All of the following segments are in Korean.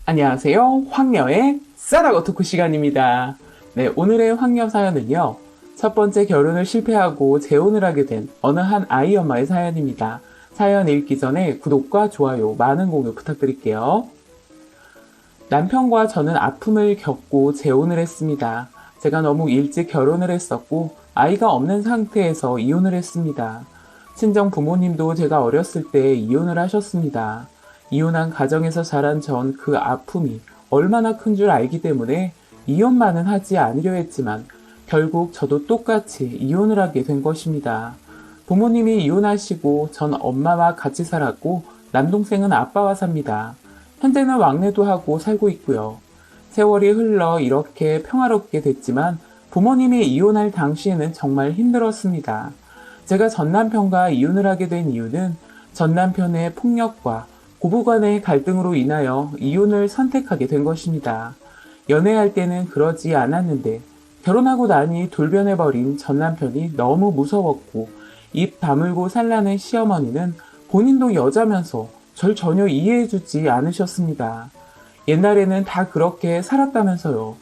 안녕하세요. 황녀의 싸다고 토크 시간입니다. 네, 오늘의 황녀 사연은요. 첫 번째 결혼을 실패하고 재혼을 하게 된 어느 한 아이 엄마의 사연입니다. 사연 읽기 전에 구독과 좋아요, 많은 공유 부탁드릴게요. 남편과 저는 아픔을 겪고 재혼을 했습니다. 제가 너무 일찍 결혼을 했었고 아이가 없는 상태에서 이혼을 했습니다. 친정 부모님도 제가 어렸을 때 이혼을 하셨습니다. 이혼한 가정에서 자란 전 그 아픔이 얼마나 큰 줄 알기 때문에 이혼만은 하지 않으려 했지만 결국 저도 똑같이 이혼을 하게 된 것입니다. 부모님이 이혼하시고 전 엄마와 같이 살았고 남동생은 아빠와 삽니다. 현재는 왕래도 하고 살고 있고요. 세월이 흘러 이렇게 평화롭게 됐지만 부모님이 이혼할 당시에는 정말 힘들었습니다. 제가 전 남편과 이혼을 하게 된 이유는 전 남편의 폭력과 고부간의 갈등으로 인하여 이혼을 선택하게 된 것입니다. 연애할 때는 그러지 않았는데 결혼하고 나니 돌변해버린 전 남편이 너무 무서웠고 입 다물고 살라는 시어머니는 본인도 여자면서 절 전혀 이해해주지 않으셨습니다. 옛날에는 다 그렇게 살았다면서요.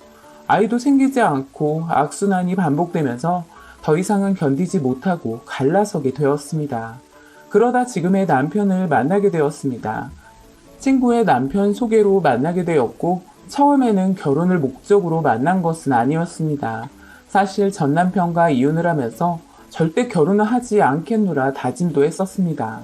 아이도 생기지 않고 악순환이 반복되면서 더 이상은 견디지 못하고 갈라서게 되었습니다. 그러다 지금의 남편을 만나게 되었습니다. 친구의 남편 소개로 만나게 되었고 처음에는 결혼을 목적으로 만난 것은 아니었습니다. 사실 전 남편과 이혼을 하면서 절대 결혼을 하지 않겠노라 다짐도 했었습니다.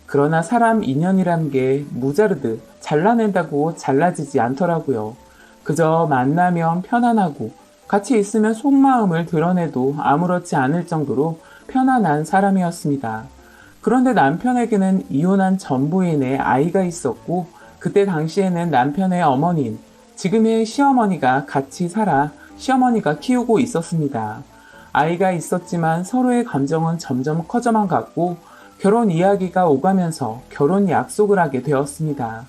그러나 사람 인연이란 게 무자르듯 잘라낸다고 잘라지지 않더라고요. 그저 만나면 편안하고 같이 있으면 속마음을 드러내도 아무렇지 않을 정도로 편안한 사람이었습니다. 그런데 남편에게는 이혼한 전 부인의 아이가 있었고 그때 당시에는 남편의 어머니인 지금의 시어머니가 같이 살아 시어머니가 키우고 있었습니다. 아이가 있었지만 서로의 감정은 점점 커져만 갔고 결혼 이야기가 오가면서 결혼 약속을 하게 되었습니다.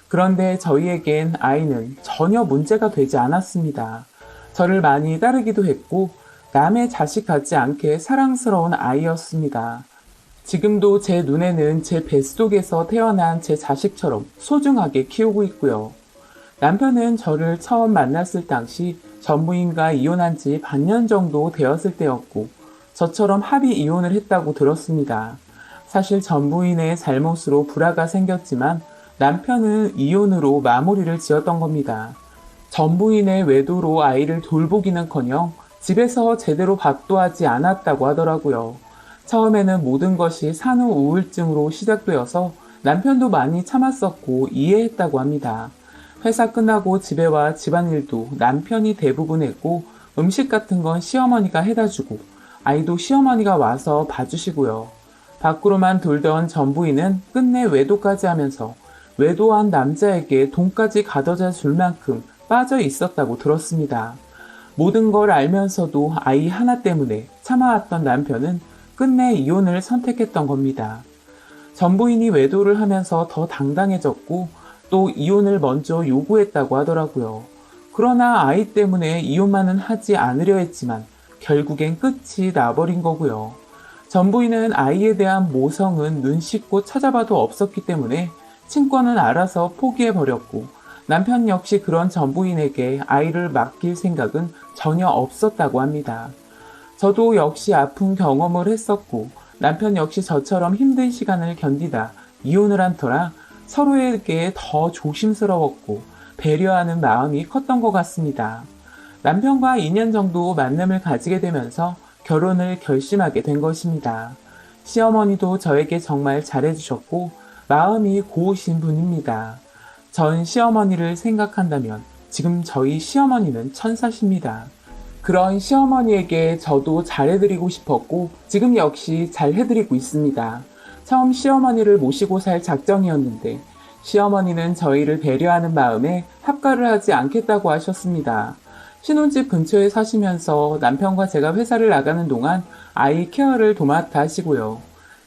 그런데 저희에겐 아이는 전혀 문제가 되지 않았습니다. 저를 많이 따르기도 했고 남의 자식 같지 않게 사랑스러운 아이였습니다. 지금도 제 눈에는 제 뱃속에서 태어난 제 자식처럼 소중하게 키우고 있고요. 남편은 저를 처음 만났을 당시 전 부인과 이혼한 지 반년 정도 되었을 때였고 저처럼 합의 이혼을 했다고 들었습니다. 사실 전 부인의 잘못으로 불화가 생겼지만 남편은 이혼으로 마무리를 지었던 겁니다. 전 부인의 외도로 아이를 돌보기는커녕 집에서 제대로 밥도 하지 않았다고 하더라고요. 처음에는 모든 것이 산후 우울증으로 시작되어서 남편도 많이 참았었고 이해했다고 합니다. 회사 끝나고 집에 와 집안일도 남편이 대부분 했고 음식 같은 건 시어머니가 해다 주고 아이도 시어머니가 와서 봐주시고요. 밖으로만 돌던 전 부인은 끝내 외도까지 하면서 외도한 남자에게 돈까지 가져다 줄 만큼 빠져 있었다고 들었습니다. 모든 걸 알면서도 아이 하나 때문에 참아왔던 남편은 끝내 이혼을 선택했던 겁니다. 전 부인이 외도를 하면서 더 당당해졌고 또 이혼을 먼저 요구했다고 하더라고요. 그러나 아이 때문에 이혼만은 하지 않으려 했지만 결국엔 끝이 나버린 거고요. 전 부인은 아이에 대한 모성은 눈 씻고 찾아봐도 없었기 때문에 친권은 알아서 포기해버렸고 남편 역시 그런 전 부인에게 아이를 맡길 생각은 전혀 없었다고 합니다. 저도 역시 아픈 경험을 했었고 남편 역시 저처럼 힘든 시간을 견디다 이혼을 한 터라 서로에게 더 조심스러웠고 배려하는 마음이 컸던 것 같습니다. 남편과 2년 정도 만남을 가지게 되면서 결혼을 결심하게 된 것입니다. 시어머니도 저에게 정말 잘해주셨고 마음이 고우신 분입니다. 전 시어머니를 생각한다면 지금 저희 시어머니는 천사십니다. 그런 시어머니에게 저도 잘해드리고 싶었고 지금 역시 잘해드리고 있습니다. 처음 시어머니를 모시고 살 작정이었는데 시어머니는 저희를 배려하는 마음에 합가를 하지 않겠다고 하셨습니다. 신혼집 근처에 사시면서 남편과 제가 회사를 나가는 동안 아이 케어를 도맡아 하시고요.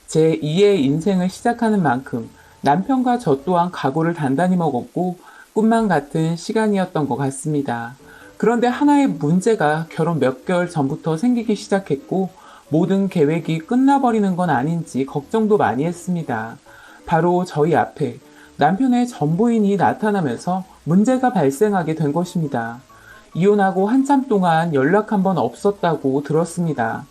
제 2의 인생을 시작하는 만큼 남편과 저 또한 각오를 단단히 먹었고 꿈만 같은 시간이었던 것 같습니다. 그런데 하나의 문제가 결혼 몇 개월 전부터 생기기 시작했고 모든 계획이 끝나버리는 건 아닌지 걱정도 많이 했습니다. 바로 저희 앞에 남편의 전부인이 나타나면서 문제가 발생하게 된 것입니다. 이혼하고 한참 동안 연락 한 번 없었다고 들었습니다.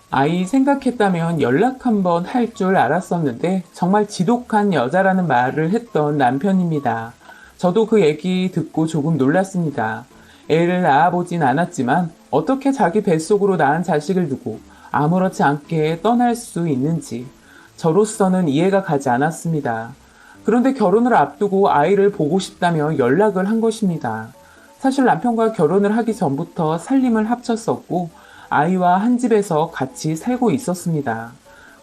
아이 생각했다면 연락 한 번 할 줄 알았었는데 정말 지독한 여자라는 말을 했던 남편입니다. 저도 그 얘기 듣고 조금 놀랐습니다. 애를 낳아보진 않았지만 어떻게 자기 뱃속으로 낳은 자식을 두고 아무렇지 않게 떠날 수 있는지 저로서는 이해가 가지 않았습니다. 그런데 결혼을 앞두고 아이를 보고 싶다며 연락을 한 것입니다. 사실 남편과 결혼을 하기 전부터 살림을 합쳤었고 아이와 한 집에서 같이 살고 있었습니다.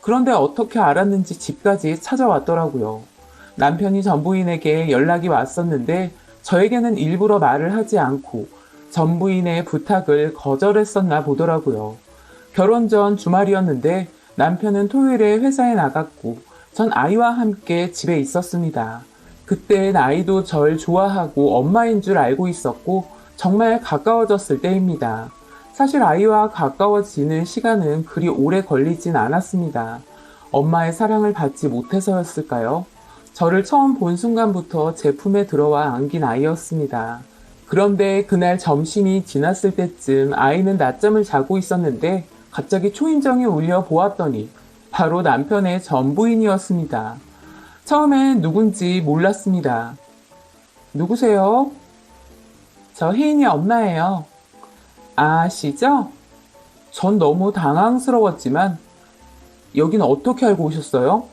그런데 어떻게 알았는지 집까지 찾아왔더라고요. 남편이 전부인에게 연락이 왔었는데 저에게는 일부러 말을 하지 않고 전부인의 부탁을 거절했었나 보더라고요. 결혼 전 주말이었는데 남편은 토요일에 회사에 나갔고 전 아이와 함께 집에 있었습니다. 그땐 아이도 절 좋아하고 엄마인 줄 알고 있었고 정말 가까워졌을 때입니다. 사실 아이와 가까워지는 시간은 그리 오래 걸리진 않았습니다. 엄마의 사랑을 받지 못해서였을까요? 저를 처음 본 순간부터 제 품에 들어와 안긴 아이였습니다. 그런데 그날 점심이 지났을 때쯤 아이는 낮잠을 자고 있었는데 갑자기 초인종이 울려 보았더니 바로 남편의 전부인이었습니다. 처음엔 누군지 몰랐습니다. 누구세요? 저 혜인이 엄마예요. 아시죠? 전 너무 당황스러웠지만 여긴 어떻게 알고 오셨어요?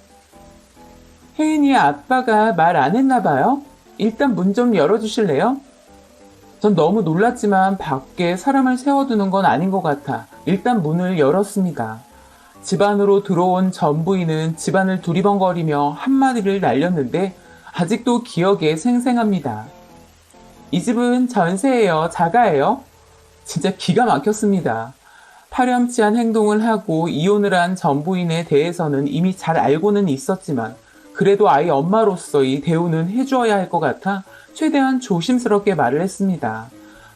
혜인이 아빠가 말 안 했나 봐요. 일단 문 좀 열어주실래요? 전 너무 놀랐지만 밖에 사람을 세워두는 건 아닌 것 같아 일단 문을 열었습니다. 집 안으로 들어온 전부인은 집안을 두리번거리며 한마디를 날렸는데 아직도 기억에 생생합니다. 이 집은 전세예요. 자가예요. 진짜 기가 막혔습니다. 파렴치한 행동을 하고 이혼을 한 전부인에 대해서는 이미 잘 알고는 있었지만 그래도 아이 엄마로서의 대우는 해주어야 할 것 같아 최대한 조심스럽게 말을 했습니다.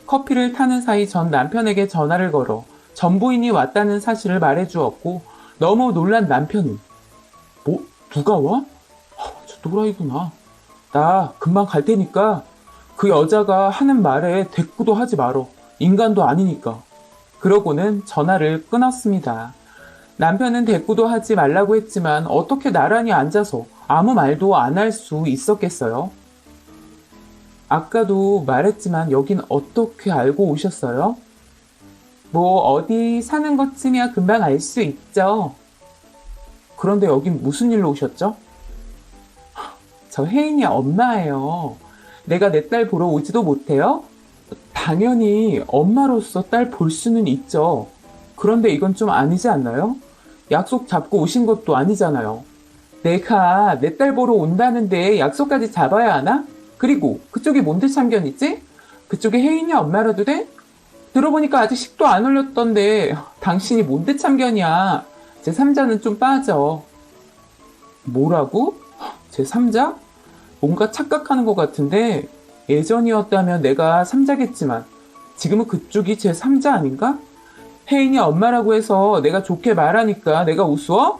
커피를 타는 사이 전 남편에게 전화를 걸어 전부인이 왔다는 사실을 말해주었고 너무 놀란 남편은 뭐? 누가 와? 저 또라이구나. 나 금방 갈 테니까 그 여자가 하는 말에 대꾸도 하지 말어. 인간도 아니니까. 그러고는 전화를 끊었습니다. 남편은 대꾸도 하지 말라고 했지만 어떻게 나란히 앉아서 아무 말도 안 할 수 있었겠어요? 아까도 말했지만 여긴 어떻게 알고 오셨어요? 뭐 어디 사는 것쯤이야 금방 알 수 있죠. 그런데 여긴 무슨 일로 오셨죠? 저 혜인이 엄마예요. 내가 내 딸 보러 오지도 못해요? 당연히 엄마로서 딸 볼 수는 있죠. 그런데 이건 좀 아니지 않나요? 약속 잡고 오신 것도 아니잖아요. 내가 내 딸 보러 온다는데 약속까지 잡아야 하나? 그리고 그쪽이 뭔데 참견이지? 그쪽에 혜인이 엄마라도 돼? 들어보니까 아직 식도 안 올렸던데 당신이 뭔데 참견이야. 제 3자는 좀 빠져. 뭐라고? 제 3자? 뭔가 착각하는 것 같은데 예전이었다면 내가 3자겠지만 지금은 그쪽이 제 3자 아닌가? 혜인이 엄마라고 해서 내가 좋게 말하니까 내가 우스워?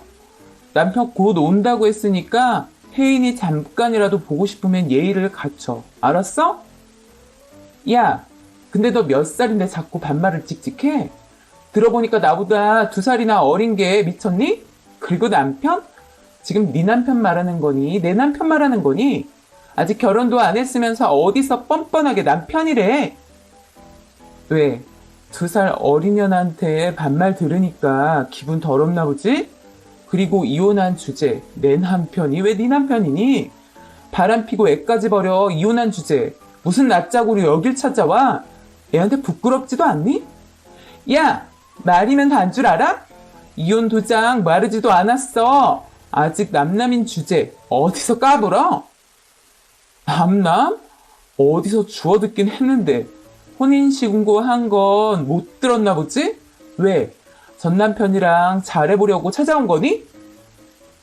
남편 곧 온다고 했으니까 혜인이 잠깐이라도 보고 싶으면 예의를 갖춰. 알았어? 야, 근데 너 몇 살인데 자꾸 반말을 찍찍해? 들어보니까 나보다 2살이나 어린 게 미쳤니? 그리고 남편? 지금 네 남편 말하는 거니? 내 남편 말하는 거니? 아직 결혼도 안 했으면서 어디서 뻔뻔하게 남편이래? 왜? 2살 어린년한테 반말 들으니까 기분 더럽나 보지? 그리고 이혼한 주제, 내 남편이 왜 네 남편이니? 바람 피고 애까지 버려 이혼한 주제, 무슨 낯짝으로 여길 찾아와? 애한테 부끄럽지도 않니? 야! 말이면 단 줄 알아? 이혼 도장 마르지도 않았어. 아직 남남인 주제, 어디서 까불어? 남남? 어디서 주워 듣긴 했는데 혼인신고 한 건 못 들었나 보지? 왜? 전 남편이랑 잘해보려고 찾아온 거니?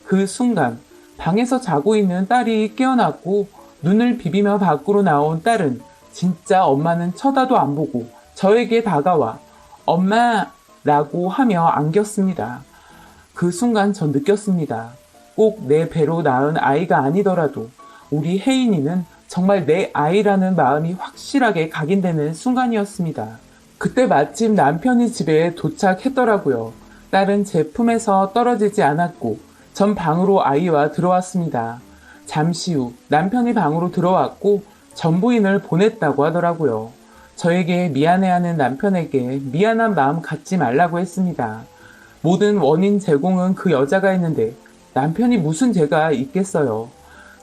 그 순간 방에서 자고 있는 딸이 깨어났고 눈을 비비며 밖으로 나온 딸은 진짜 엄마는 쳐다도 안 보고 저에게 다가와 엄마! 라고 하며 안겼습니다. 그 순간 전 느꼈습니다. 꼭 내 배로 낳은 아이가 아니더라도 우리 혜인이는 정말 내 아이라는 마음이 확실하게 각인되는 순간이었습니다. 그때 마침 남편이 집에 도착했더라고요. 딸은 제 품에서 떨어지지 않았고 전 방으로 아이와 들어왔습니다. 잠시 후 남편이 방으로 들어왔고 전 부인을 보냈다고 하더라고요. 저에게 미안해하는 남편에게 미안한 마음 갖지 말라고 했습니다. 모든 원인 제공은 그 여자가 했는데 남편이 무슨 죄가 있겠어요.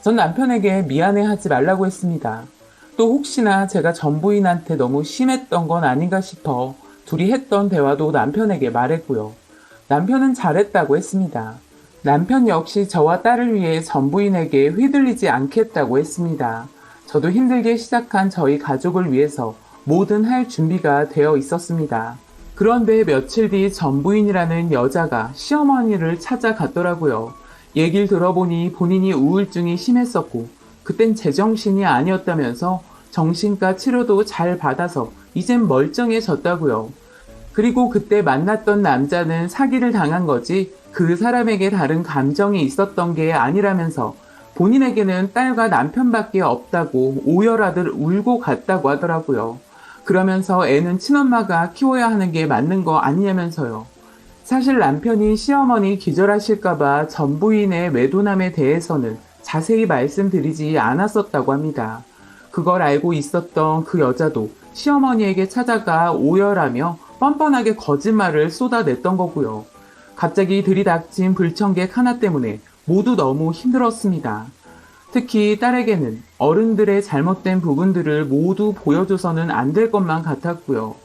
전 남편에게 미안해하지 말라고 했습니다. 또 혹시나 제가 전 부인한테 너무 심했던 건 아닌가 싶어 둘이 했던 대화도 남편에게 말했고요. 남편은 잘했다고 했습니다. 남편 역시 저와 딸을 위해 전 부인에게 휘둘리지 않겠다고 했습니다. 저도 힘들게 시작한 저희 가족을 위해서 뭐든 할 준비가 되어 있었습니다. 그런데 며칠 뒤 전 부인이라는 여자가 시어머니를 찾아갔더라고요. 얘기를 들어보니 본인이 우울증이 심했었고 그땐 제정신이 아니었다면서 정신과 치료도 잘 받아서 이젠 멀쩡해졌다고요. 그리고 그때 만났던 남자는 사기를 당한 거지 그 사람에게 다른 감정이 있었던 게 아니라면서 본인에게는 딸과 남편밖에 없다고 오열하듯 울고 갔다고 하더라고요. 그러면서 애는 친엄마가 키워야 하는 게 맞는 거 아니냐면서요. 사실 남편이 시어머니 기절하실까봐 전 부인의 외도남에 대해서는 자세히 말씀드리지 않았었다고 합니다. 그걸 알고 있었던 그 여자도 시어머니에게 찾아가 오열하며 뻔뻔하게 거짓말을 쏟아냈던 거고요. 갑자기 들이닥친 불청객 하나 때문에 모두 너무 힘들었습니다. 특히 딸에게는 어른들의 잘못된 부분들을 모두 보여줘서는 안 될 것만 같았고요.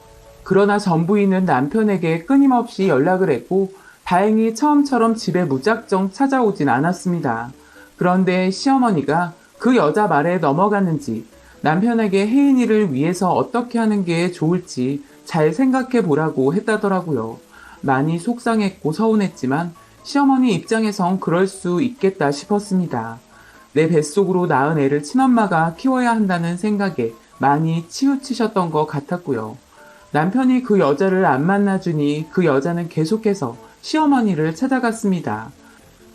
그러나 전 부인은 남편에게 끊임없이 연락을 했고 다행히 처음처럼 집에 무작정 찾아오진 않았습니다. 그런데 시어머니가 그 여자 말에 넘어갔는지 남편에게 혜인이를 위해서 어떻게 하는 게 좋을지 잘 생각해 보라고 했다더라고요. 많이 속상했고 서운했지만 시어머니 입장에선 그럴 수 있겠다 싶었습니다. 내 뱃속으로 낳은 애를 친엄마가 키워야 한다는 생각에 많이 치우치셨던 것 같았고요. 남편이 그 여자를 안 만나주니 그 여자는 계속해서 시어머니를 찾아갔습니다.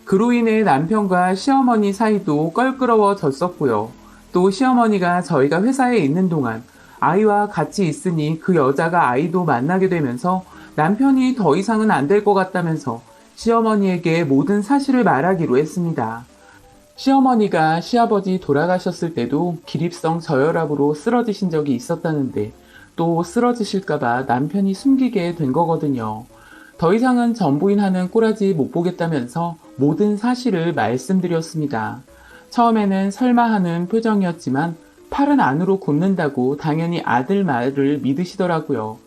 그로 인해 남편과 시어머니 사이도 껄끄러워졌었고요. 또 시어머니가 저희가 회사에 있는 동안 아이와 같이 있으니 그 여자가 아이도 만나게 되면서 남편이 더 이상은 안 될 것 같다면서 시어머니에게 모든 사실을 말하기로 했습니다. 시어머니가 시아버지 돌아가셨을 때도 기립성 저혈압으로 쓰러지신 적이 있었다는데 또 쓰러지실까봐 남편이 숨기게 된 거거든요. 더 이상은 전 부인하는 꼬라지 못 보겠다면서 모든 사실을 말씀드렸습니다. 처음에는 설마 하는 표정이었지만 팔은 안으로 굽는다고 당연히 아들 말을 믿으시더라고요.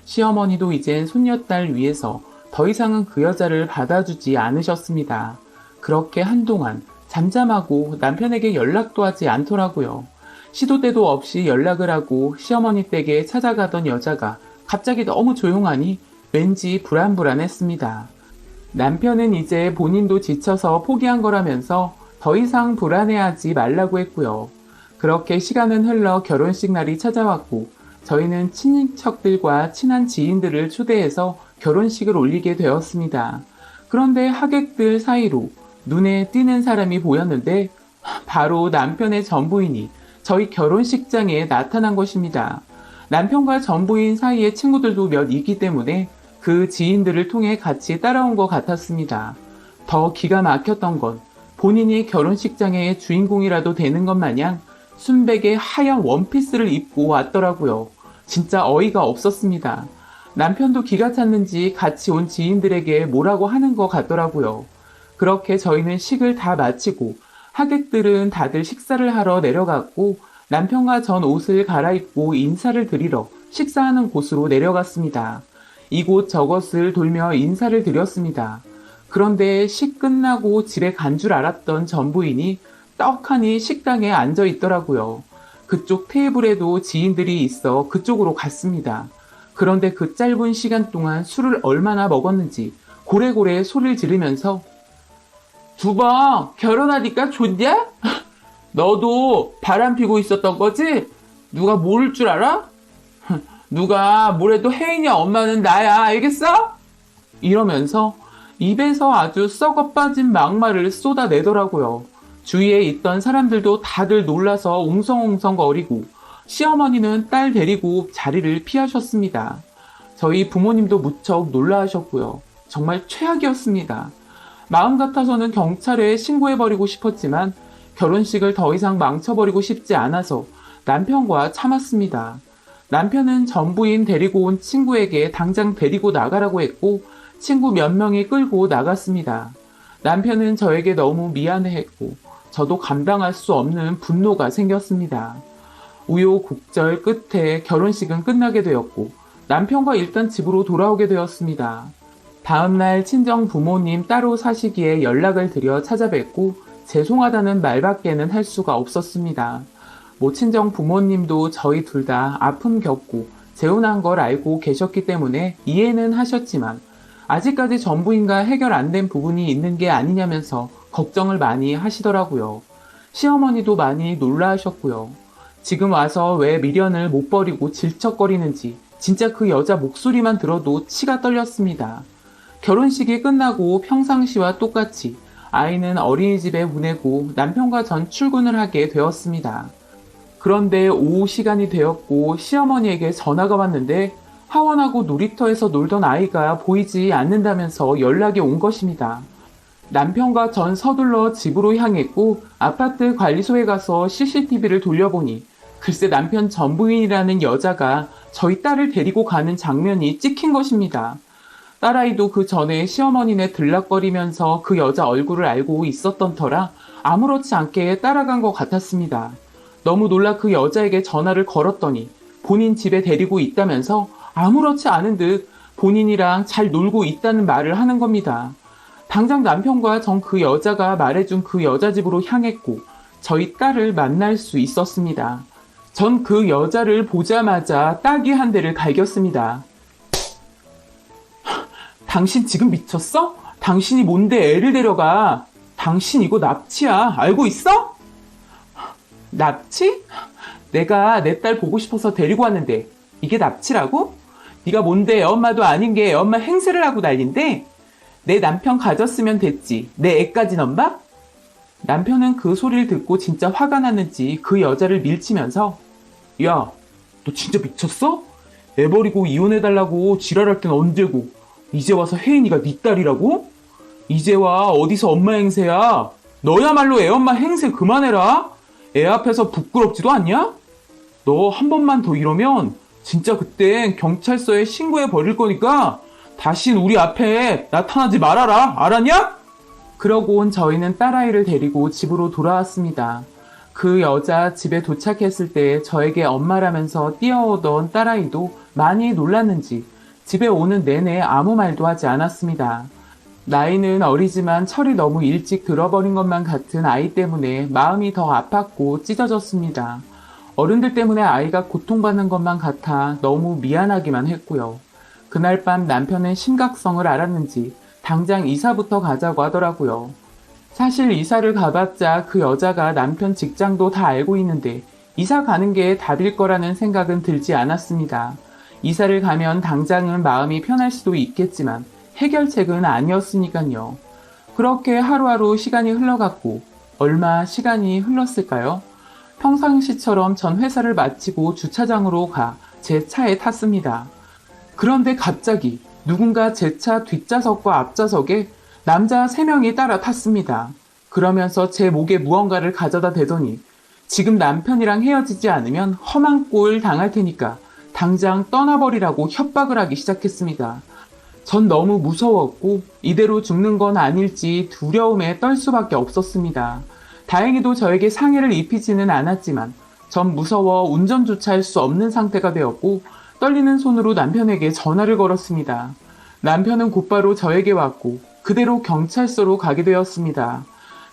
시어머니도 이젠 손녀딸 위해서 더 이상은 그 여자를 받아주지 않으셨습니다. 그렇게 한동안 잠잠하고 남편에게 연락도 하지 않더라고요. 시도 때도 없이 연락을 하고 시어머니 댁에 찾아가던 여자가 갑자기 너무 조용하니 왠지 불안불안했습니다. 남편은 이제 본인도 지쳐서 포기한 거라면서 더 이상 불안해하지 말라고 했고요. 그렇게 시간은 흘러 결혼식 날이 찾아왔고 저희는 친인척들과 친한 지인들을 초대해서 결혼식을 올리게 되었습니다. 그런데 하객들 사이로 눈에 띄는 사람이 보였는데 바로 남편의 전부인이 저희 결혼식장에 나타난 것입니다. 남편과 전부인 사이의 친구들도 몇 있기 때문에 그 지인들을 통해 같이 따라온 것 같았습니다. 더 기가 막혔던 건 본인이 결혼식장의 주인공이라도 되는 것 마냥 순백의 하얀 원피스를 입고 왔더라고요. 진짜 어이가 없었습니다. 남편도 기가 찼는지 같이 온 지인들에게 뭐라고 하는 것 같더라고요. 그렇게 저희는 식을 다 마치고 하객들은 다들 식사를 하러 내려갔고 남편과 전 옷을 갈아입고 인사를 드리러 식사하는 곳으로 내려갔습니다. 이곳 저곳을 돌며 인사를 드렸습니다. 그런데 식 끝나고 집에 간 줄 알았던 전 부인이 떡하니 식당에 앉아 있더라고요. 그쪽 테이블에도 지인들이 있어 그쪽으로 갔습니다. 그런데 그 짧은 시간 동안 술을 얼마나 먹었는지 고래고래 소리를 지르면서 두번 결혼하니까 좋냐? 너도 바람 피고 있었던 거지? 누가 모를 줄 알아? 누가 뭐래도 혜인이 엄마는 나야, 알겠어? 이러면서 입에서 아주 썩어 빠진 막말을 쏟아내더라고요. 주위에 있던 사람들도 다들 놀라서 웅성웅성거리고 시어머니는 딸 데리고 자리를 피하셨습니다. 저희 부모님도 무척 놀라하셨고요. 정말 최악이었습니다. 마음 같아서는 경찰에 신고해버리고 싶었지만 결혼식을 더 이상 망쳐버리고 싶지 않아서 남편과 참았습니다. 남편은 전부인 데리고 온 친구에게 당장 데리고 나가라고 했고 친구 몇 명이 끌고 나갔습니다. 남편은 저에게 너무 미안해했고 저도 감당할 수 없는 분노가 생겼습니다. 우여곡절 끝에 결혼식은 끝나게 되었고 남편과 일단 집으로 돌아오게 되었습니다. 다음날 친정 부모님 따로 사시기에 연락을 드려 찾아뵙고 죄송하다는 말밖에는 할 수가 없었습니다. 친정 부모님도 저희 둘 다 아픔 겪고 재혼한 걸 알고 계셨기 때문에 이해는 하셨지만 아직까지 전부인과 해결 안 된 부분이 있는 게 아니냐면서 걱정을 많이 하시더라고요. 시어머니도 많이 놀라하셨고요. 지금 와서 왜 미련을 못 버리고 질척거리는지 진짜 그 여자 목소리만 들어도 치가 떨렸습니다. 결혼식이 끝나고 평상시와 똑같이 아이는 어린이집에 보내고 남편과 전 출근을 하게 되었습니다. 그런데 오후 시간이 되었고 시어머니에게 전화가 왔는데 하원하고 놀이터에서 놀던 아이가 보이지 않는다면서 연락이 온 것입니다. 남편과 전 서둘러 집으로 향했고 아파트 관리소에 가서 CCTV를 돌려보니 글쎄 남편 전부인이라는 여자가 저희 딸을 데리고 가는 장면이 찍힌 것입니다. 딸아이도 그 전에 시어머니네 들락거리면서 그 여자 얼굴을 알고 있었던 터라 아무렇지 않게 따라간 것 같았습니다. 너무 놀라 그 여자에게 전화를 걸었더니 본인 집에 데리고 있다면서 아무렇지 않은 듯 본인이랑 잘 놀고 있다는 말을 하는 겁니다. 당장 남편과 전 그 여자가 말해준 그 여자 집으로 향했고 저희 딸을 만날 수 있었습니다. 전 그 여자를 보자마자 따귀 한 대를 갈겼습니다. 당신 지금 미쳤어? 당신이 뭔데 애를 데려가? 당신 이거 납치야. 알고 있어? 납치? 내가 내 딸 보고 싶어서 데리고 왔는데 이게 납치라고? 네가 뭔데 애 엄마도 아닌 게 애 엄마 행세를 하고 난린데? 내 남편 가졌으면 됐지. 내 애까지 넘봐? 남편은 그 소리를 듣고 진짜 화가 났는지 그 여자를 밀치면서 야, 너 진짜 미쳤어? 애 버리고 이혼해달라고 지랄할 땐 언제고 이제 와서 혜인이가 네 딸이라고? 이제 와 어디서 엄마 행세야? 너야말로 애 엄마 행세 그만해라. 애 앞에서 부끄럽지도 않냐? 너 한 번만 더 이러면 진짜 그땐 경찰서에 신고해 버릴 거니까 다신 우리 앞에 나타나지 말아라. 알았냐? 그러고 저희는 딸아이를 데리고 집으로 돌아왔습니다. 그 여자 집에 도착했을 때 저에게 엄마라면서 뛰어오던 딸아이도 많이 놀랐는지 집에 오는 내내 아무 말도 하지 않았습니다. 나이는 어리지만 철이 너무 일찍 들어버린 것만 같은 아이 때문에 마음이 더 아팠고 찢어졌습니다. 어른들 때문에 아이가 고통받는 것만 같아 너무 미안하기만 했고요. 그날 밤 남편은 심각성을 알았는지 당장 이사부터 가자고 하더라고요. 사실 이사를 가봤자 그 여자가 남편 직장도 다 알고 있는데 이사 가는 게 답일 거라는 생각은 들지 않았습니다. 이사를 가면 당장은 마음이 편할 수도 있겠지만 해결책은 아니었으니까요. 그렇게 하루하루 시간이 흘러갔고 얼마 시간이 흘렀을까요? 평상시처럼 전 회사를 마치고 주차장으로 가 제 차에 탔습니다. 그런데 갑자기 누군가 제 차 뒷좌석과 앞좌석에 남자 3명이 따라 탔습니다. 그러면서 제 목에 무언가를 가져다 대더니 지금 남편이랑 헤어지지 않으면 험한 꼴 당할 테니까 당장 떠나버리라고 협박을 하기 시작했습니다. 전 너무 무서웠고 이대로 죽는 건 아닐지 두려움에 떨 수밖에 없었습니다. 다행히도 저에게 상해를 입히지는 않았지만 전 무서워 운전조차 할 수 없는 상태가 되었고 떨리는 손으로 남편에게 전화를 걸었습니다. 남편은 곧바로 저에게 왔고 그대로 경찰서로 가게 되었습니다.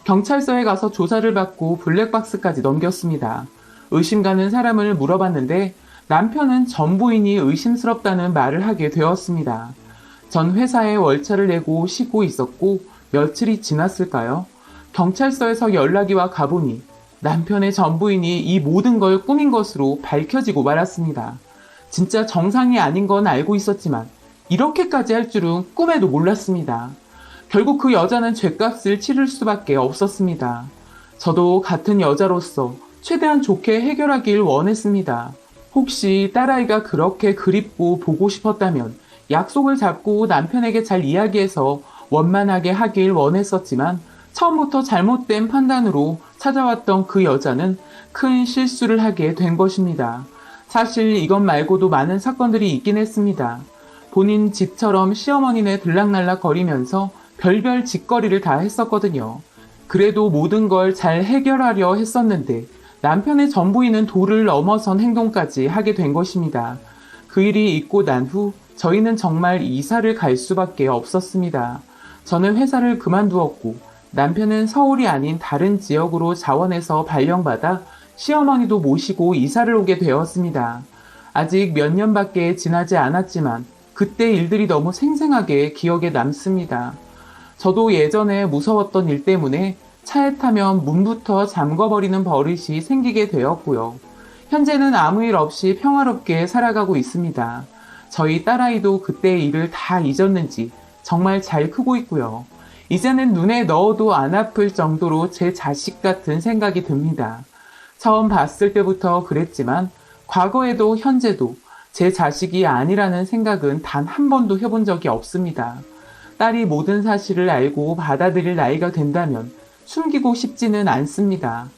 경찰서에 가서 조사를 받고 블랙박스까지 넘겼습니다. 의심 가는 사람을 물어봤는데 남편은 전부인이 의심스럽다는 말을 하게 되었습니다. 전 회사에 월차를 내고 쉬고 있었고 며칠이 지났을까요? 경찰서에서 연락이 와 가보니 남편의 전부인이 이 모든 걸 꾸민 것으로 밝혀지고 말았습니다. 진짜 정상이 아닌 건 알고 있었지만 이렇게까지 할 줄은 꿈에도 몰랐습니다. 결국 그 여자는 죗값을 치를 수밖에 없었습니다. 저도 같은 여자로서 최대한 좋게 해결하길 원했습니다. 혹시 딸아이가 그렇게 그립고 보고 싶었다면 약속을 잡고 남편에게 잘 이야기해서 원만하게 하길 원했었지만 처음부터 잘못된 판단으로 찾아왔던 그 여자는 큰 실수를 하게 된 것입니다. 사실 이것 말고도 많은 사건들이 있긴 했습니다. 본인 집처럼 시어머니네 들락날락 거리면서 별별 짓거리를 다 했었거든요. 그래도 모든 걸 잘 해결하려 했었는데 남편의 전부인은 도를 넘어선 행동까지 하게 된 것입니다. 그 일이 있고 난 후 저희는 정말 이사를 갈 수밖에 없었습니다. 저는 회사를 그만두었고 남편은 서울이 아닌 다른 지역으로 자원해서 발령받아 시어머니도 모시고 이사를 오게 되었습니다. 아직 몇 년밖에 지나지 않았지만 그때 일들이 너무 생생하게 기억에 남습니다. 저도 예전에 무서웠던 일 때문에 차에 타면 문부터 잠궈버리는 버릇이 생기게 되었고요. 현재는 아무 일 없이 평화롭게 살아가고 있습니다. 저희 딸아이도 그때의 일을 다 잊었는지 정말 잘 크고 있고요. 이제는 눈에 넣어도 안 아플 정도로 제 자식 같은 생각이 듭니다. 처음 봤을 때부터 그랬지만 과거에도 현재도 제 자식이 아니라는 생각은 단 한 번도 해본 적이 없습니다. 딸이 모든 사실을 알고 받아들일 나이가 된다면 숨기고 싶지는 않습니다.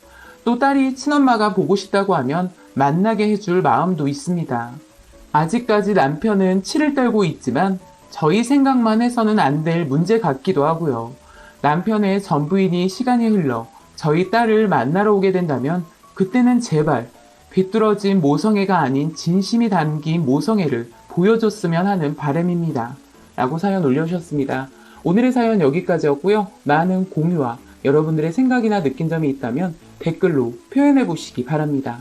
또 딸이 친엄마가 보고 싶다고 하면 만나게 해줄 마음도 있습니다. 아직까지 남편은 치를 떨고 있지만 저희 생각만 해서는 안 될 문제 같기도 하고요. 남편의 전부인이 시간이 흘러 저희 딸을 만나러 오게 된다면 그때는 제발 비뚤어진 모성애가 아닌 진심이 담긴 모성애를 보여줬으면 하는 바람입니다. 라고 사연 올려주셨습니다. 오늘의 사연 여기까지였고요. 많은 공유와 여러분들의 생각이나 느낀 점이 있다면 댓글로 표현해 보시기 바랍니다.